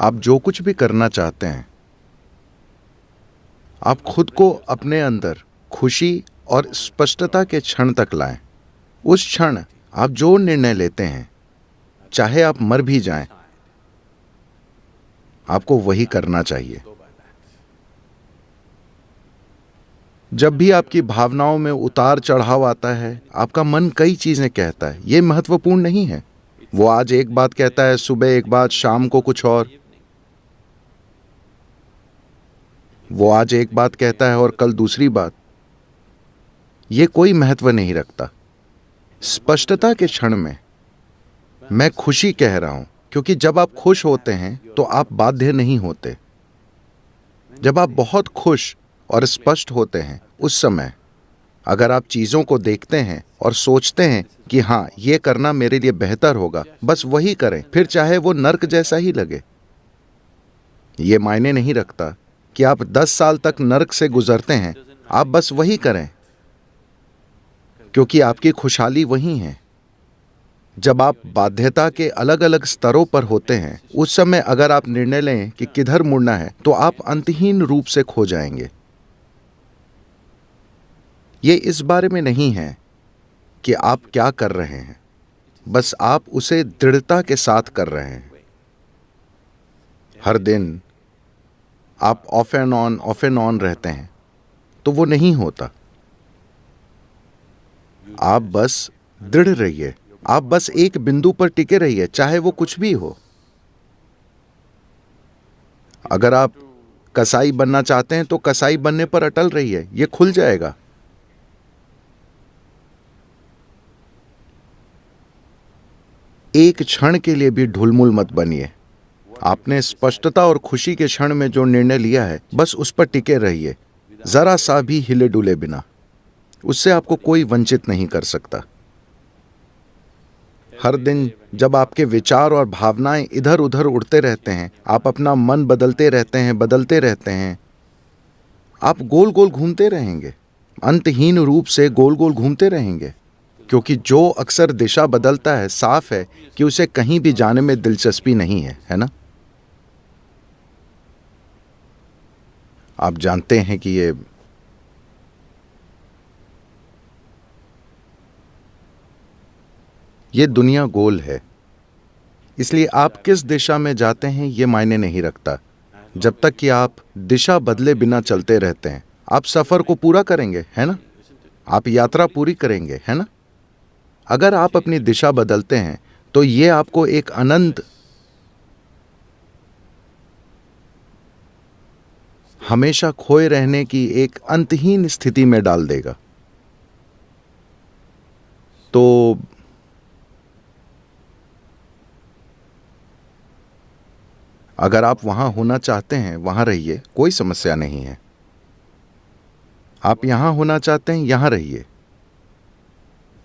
आप जो कुछ भी करना चाहते हैं, आप खुद को अपने अंदर खुशी और स्पष्टता के क्षण तक लाएं। उस क्षण आप जो निर्णय लेते हैं, चाहे आप मर भी जाएं, आपको वही करना चाहिए। जब भी आपकी भावनाओं में उतार चढ़ाव आता है, आपका मन कई चीजें कहता है, ये महत्वपूर्ण नहीं है। वो आज एक बात कहता है, सुबह एक बात, शाम को कुछ और। वो आज एक बात कहता है और कल दूसरी बात। ये कोई महत्व नहीं रखता। स्पष्टता के क्षण में मैं खुशी कह रहा हूं, क्योंकि जब आप खुश होते हैं तो आप बाध्य नहीं होते। जब आप बहुत खुश और स्पष्ट होते हैं, उस समय अगर आप चीजों को देखते हैं और सोचते हैं कि हाँ, ये करना मेरे लिए बेहतर होगा, बस वही करें, फिर चाहे वो नर्क जैसा ही लगे। ये मायने नहीं रखता कि आप 10 साल तक नर्क से गुजरते हैं, आप बस वही करें, क्योंकि आपकी खुशहाली वही है। जब आप बाध्यता के अलग अलग स्तरों पर होते हैं, उस समय अगर आप निर्णय लें कि किधर मुड़ना है, तो आप अंतहीन रूप से खो जाएंगे। ये इस बारे में नहीं है कि आप क्या कर रहे हैं, बस आप उसे दृढ़ता के साथ कर रहे हैं। हर दिन आप ऑफ एंड ऑन रहते हैं, तो वो नहीं होता। आप बस दृढ़ रहिए, आप बस एक बिंदु पर टिके रहिए, चाहे वो कुछ भी हो। अगर आप कसाई बनना चाहते हैं तो कसाई बनने पर अटल रहिए, ये खुल जाएगा। एक क्षण के लिए भी ढुलमुल मत बनिए। आपने स्पष्टता और खुशी के क्षण में जो निर्णय लिया है, बस उस पर टिके रहिए, जरा सा भी हिले डुले बिना। उससे आपको कोई वंचित नहीं कर सकता। हर दिन जब आपके विचार और भावनाएं इधर उधर उड़ते रहते हैं, आप अपना मन बदलते रहते हैं, आप गोल गोल घूमते रहेंगे, अंतहीन रूप से गोल गोल घूमते रहेंगे, क्योंकि जो अक्सर दिशा बदलता है, साफ है कि उसे कहीं भी जाने में दिलचस्पी नहीं है ना? आप जानते हैं कि ये दुनिया गोल है, इसलिए आप किस दिशा में जाते हैं ये मायने नहीं रखता। जब तक कि आप दिशा बदले बिना चलते रहते हैं, आप सफर को पूरा करेंगे, है ना? आप यात्रा पूरी करेंगे, है ना? अगर आप अपनी दिशा बदलते हैं तो ये आपको एक अनंत, हमेशा खोए रहने की एक अंतहीन स्थिति में डाल देगा। तो अगर आप वहां होना चाहते हैं, वहां रहिए, कोई समस्या नहीं है। आप यहां होना चाहते हैं, यहां रहिए।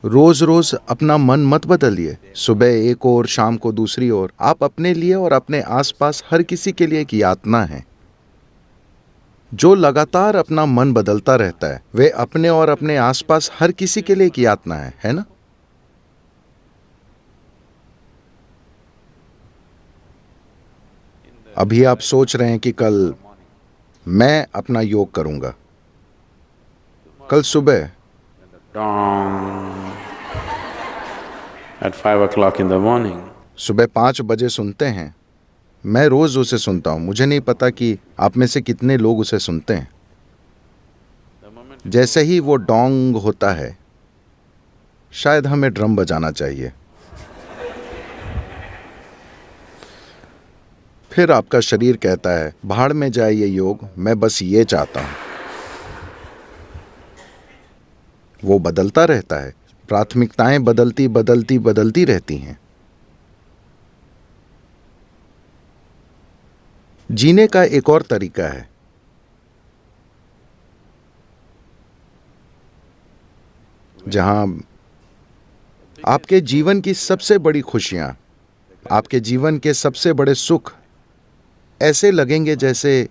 रोज रोज अपना मन मत बदलिए, सुबह एक ओर, शाम को दूसरी ओर। आप अपने लिए और अपने आसपास हर किसी के लिए एक यातना है। जो लगातार अपना मन बदलता रहता है, वे अपने और अपने आसपास हर किसी के लिए एक यातना है ना? अभी आप सोच रहे हैं कि कल मैं अपना योग करूंगा। कल सुबह at 5 o'clock in the morning. सुबह 5 बजे सुनते हैं। मैं रोज उसे सुनता हूं। मुझे नहीं पता कि आप में से कितने लोग उसे सुनते हैं। जैसे ही वो डोंग होता है, शायद हमें ड्रम बजाना चाहिए। फिर आपका शरीर कहता है, भाड़ में जाए ये योग, मैं बस ये चाहता हूं। वो बदलता रहता है, प्राथमिकताएं बदलती रहती हैं। जीने का एक और तरीका है। जहां आपके जीवन की सबसे बड़ी खुशियां, आपके जीवन के सबसे बड़े सुख ऐसे लगेंगे जैसे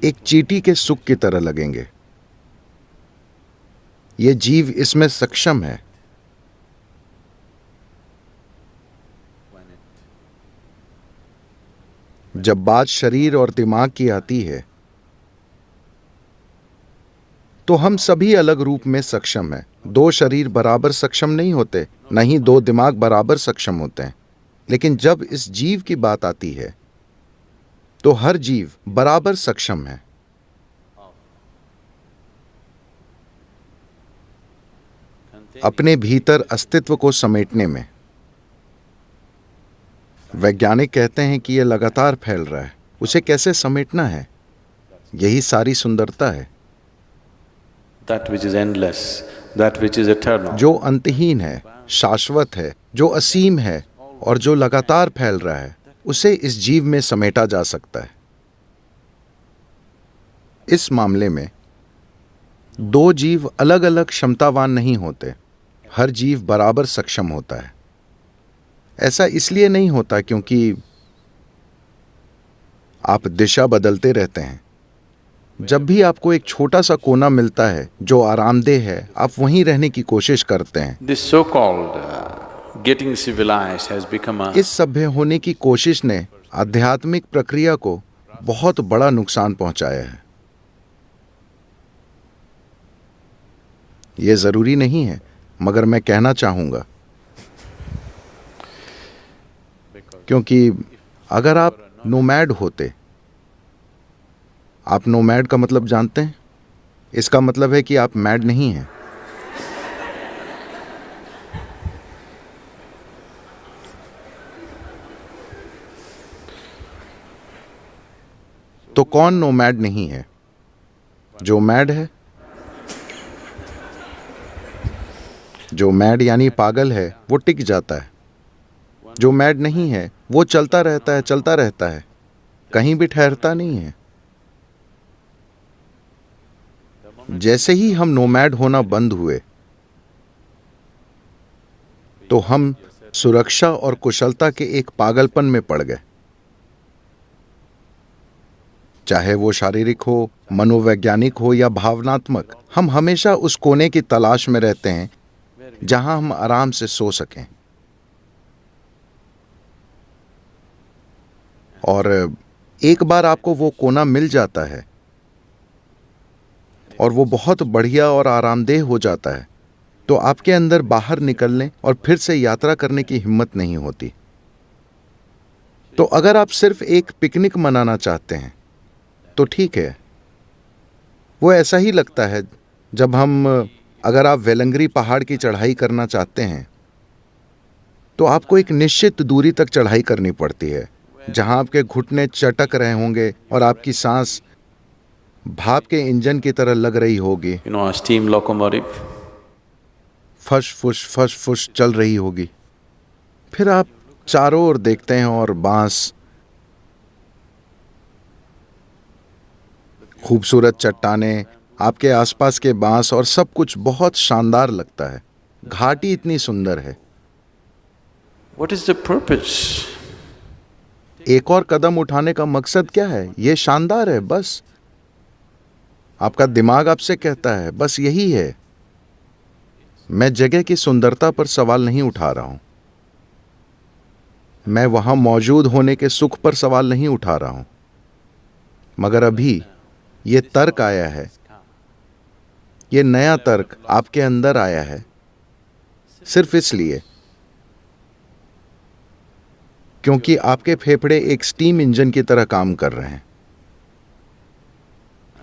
एक चींटी के सुख की तरह लगेंगे। ये जीव इसमें सक्षम है। जब बात शरीर और दिमाग की आती है तो हम सभी अलग रूप में सक्षम हैं। दो शरीर बराबर सक्षम नहीं होते, न ही दो दिमाग बराबर सक्षम होते हैं। लेकिन जब इस जीव की बात आती है तो हर जीव बराबर सक्षम है। अपने भीतर अस्तित्व को समेटने में। वैज्ञानिक कहते हैं कि यह लगातार फैल रहा है, उसे कैसे समेटना है, यही सारी सुंदरता है। That which is endless, that which is eternal. जो अंतहीन है, शाश्वत है, जो असीम है और जो लगातार फैल रहा है, उसे इस जीव में समेटा जा सकता है। इस मामले में दो जीव अलग अलग क्षमतावान नहीं होते, हर जीव बराबर सक्षम होता है। ऐसा इसलिए नहीं होता क्योंकि आप दिशा बदलते रहते हैं। जब भी आपको एक छोटा सा कोना मिलता है जो आरामदेह है, आप वहीं रहने की कोशिश करते हैं। This so-called getting civilized has become a इस सभ्य होने की कोशिश ने आध्यात्मिक प्रक्रिया को बहुत बड़ा नुकसान पहुंचाया है। यह जरूरी नहीं है, मगर मैं कहना चाहूंगा, क्योंकि अगर आप नोमैड होते, आप नोमैड का मतलब जानते हैं? इसका मतलब है कि आप मैड नहीं हैं। तो कौन नोमैड नहीं है? जो मैड है। जो मैड यानी पागल है, वो टिक जाता है। जो मैड नहीं है, वो चलता रहता है, कहीं भी ठहरता नहीं है। जैसे ही हम नोमैड होना बंद हुए तो हम सुरक्षा और कुशलता के एक पागलपन में पड़ गए। चाहे वो शारीरिक हो, मनोवैज्ञानिक हो या भावनात्मक, हम हमेशा उस कोने की तलाश में रहते हैं जहां हम आराम से सो सकें। और एक बार आपको वो कोना मिल जाता है और वो बहुत बढ़िया और आरामदेह हो जाता है, तो आपके अंदर बाहर निकलने और फिर से यात्रा करने की हिम्मत नहीं होती। तो अगर आप सिर्फ एक पिकनिक मनाना चाहते हैं तो ठीक है, वो ऐसा ही लगता है जब अगर आप वेलंगरी पहाड़ की चढ़ाई करना चाहते हैं तो आपको एक निश्चित दूरी तक चढ़ाई करनी पड़ती है, जहां आपके घुटने चटक रहे होंगे और आपकी सांस भाप के इंजन की तरह लग रही होगी। a steam locomotive. फश फुश चल रही होगी। फिर आप चारों ओर देखते हैं और बांस, खूबसूरत चट्टानें, आपके आसपास के बांस और सब कुछ बहुत शानदार लगता है। घाटी इतनी सुंदर है। What is the purpose? एक और कदम उठाने का मकसद क्या है? यह शानदार है, बस। आपका दिमाग आपसे कहता है, बस यही है। मैं जगह की सुंदरता पर सवाल नहीं उठा रहा हूं, मैं वहां मौजूद होने के सुख पर सवाल नहीं उठा रहा हूं। मगर अभी यह तर्क आया है, यह नया तर्क आपके अंदर आया है, सिर्फ इसलिए क्योंकि आपके फेफड़े एक स्टीम इंजन की तरह काम कर रहे हैं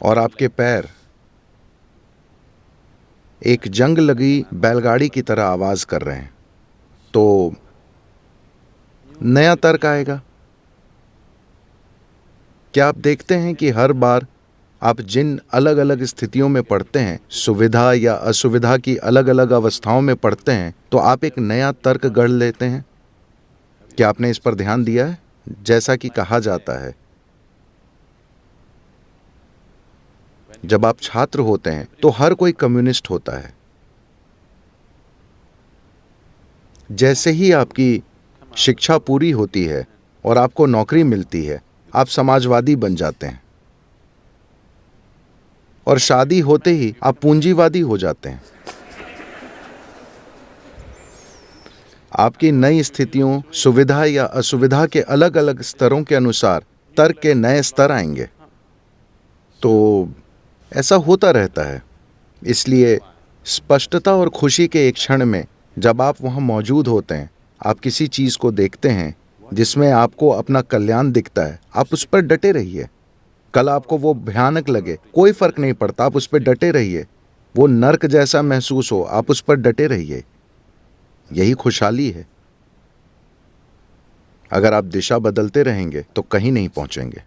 और आपके पैर एक जंग लगी बैलगाड़ी की तरह आवाज कर रहे हैं। तो नया तर्क आएगा। क्या आप देखते हैं कि हर बार आप जिन अलग अलग स्थितियों में पड़ते हैं, सुविधा या असुविधा की अलग अलग अवस्थाओं में पड़ते हैं, तो आप एक नया तर्क गढ़ लेते हैं? क्या आपने इस पर ध्यान दिया है? जैसा कि कहा जाता है, जब आप छात्र होते हैं तो हर कोई कम्युनिस्ट होता है। जैसे ही आपकी शिक्षा पूरी होती है और आपको नौकरी मिलती है, आप समाजवादी बन जाते हैं। और शादी होते ही आप पूंजीवादी हो जाते हैं। आपकी नई स्थितियों, सुविधा या असुविधा के अलग अलग स्तरों के अनुसार तर्क के नए स्तर आएंगे। तो ऐसा होता रहता है। इसलिए स्पष्टता और खुशी के एक क्षण में जब आप वहां मौजूद होते हैं, आप किसी चीज को देखते हैं जिसमें आपको अपना कल्याण दिखता है, आप उस पर डटे रहिए। कल आपको वो भयानक लगे, कोई फर्क नहीं पड़ता, आप उस पर डटे रहिए। वो नर्क जैसा महसूस हो, आप उस पर डटे रहिए। यही खुशहाली है। अगर आप दिशा बदलते रहेंगे तो कहीं नहीं पहुंचेंगे।